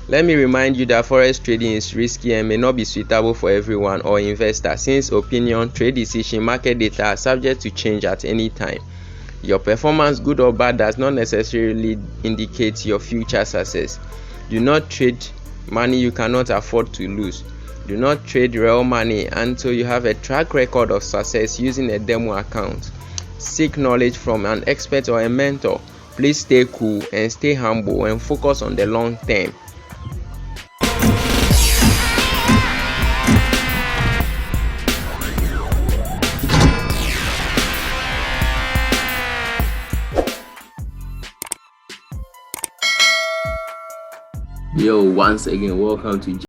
Let me remind you that forex trading is risky and may not be suitable for everyone or investor, since opinion, trade decision, market data are subject to change at any time. Your performance, good or bad, does not necessarily indicate your future success. Do not trade money you cannot afford to lose. Do not trade real money until you have a track record of success using a demo account. Seek knowledge from an expert or a mentor. Please stay cool and stay humble and focus on the long term. Yo, once again, welcome to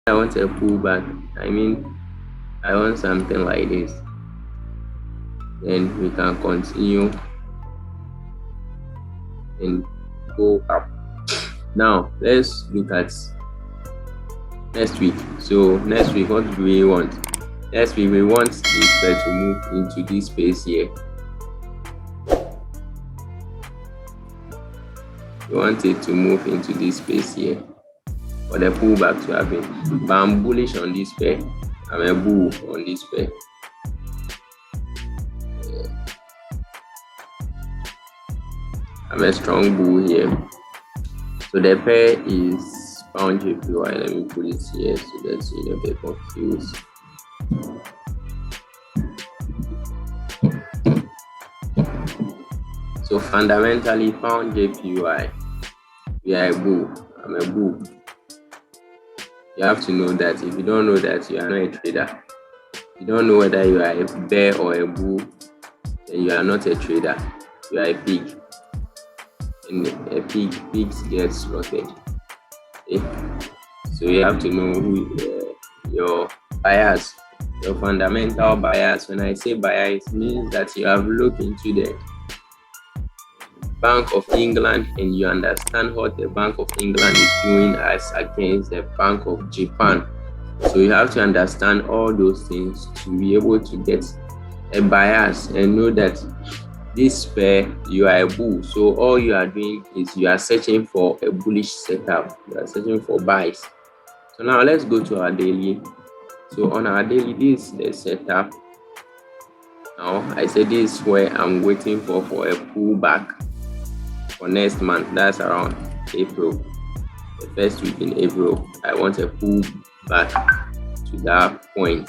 I want a pullback. I want something like this. Then we can continue and go up. Now let's look at next week. So next week, what do we want? Next week we want this pair to move into this space here. We want it to move into this space here for the pullback to happen. But I'm bullish on this pair. I'm a bull on this pair. I'm a strong bull here. So the pair is pound JPY. Let me put it here so that you don't get confused. So fundamentally, pound JPY, we are a bull. I'm a bull. You have to know that. If you don't know that, you are not a trader. You don't know whether you are a bear or a bull, then you are not a trader. You are a pig. And a pigs get slaughtered. Okay? So you have to know who your buyers, your fundamental buyers. When I say buyers, it means that you have looked into the Bank of England and you understand what the Bank of England is doing as against the Bank of Japan. So you have to understand all those things to be able to get a bias and know that this pair, you are a bull. So all you are doing is you are searching for a bullish setup. You are searching for buys. So now let's go to our daily. So on our daily, this is the setup. Now I said this is where I'm waiting for a pullback for next month. That's around April, the first week in April. I want a pullback to that point.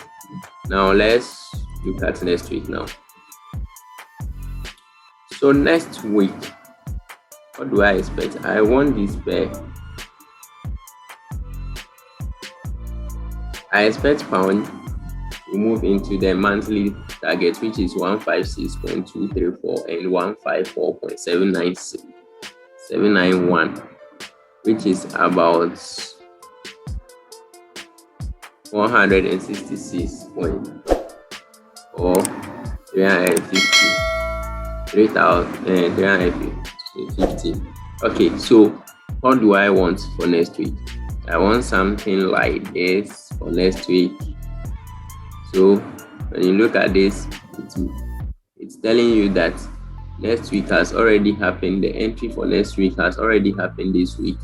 Now let's look at next week now. So next week, what do I expect? I want this pair. I expect pound to move into the monthly target, which is 156.234 and 154.791, which is about 166 point or 350. Okay, so what do I want for next week? I want something like this for next week. So when you look at this, it's telling you that next week has already happened. The entry for next week has already happened this week.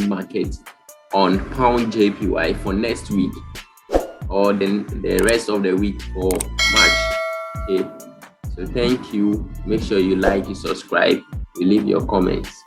Market on pound JPY for next week or then the rest of the week for March. Okay, so thank you. Make sure you like, you subscribe, you leave your comments.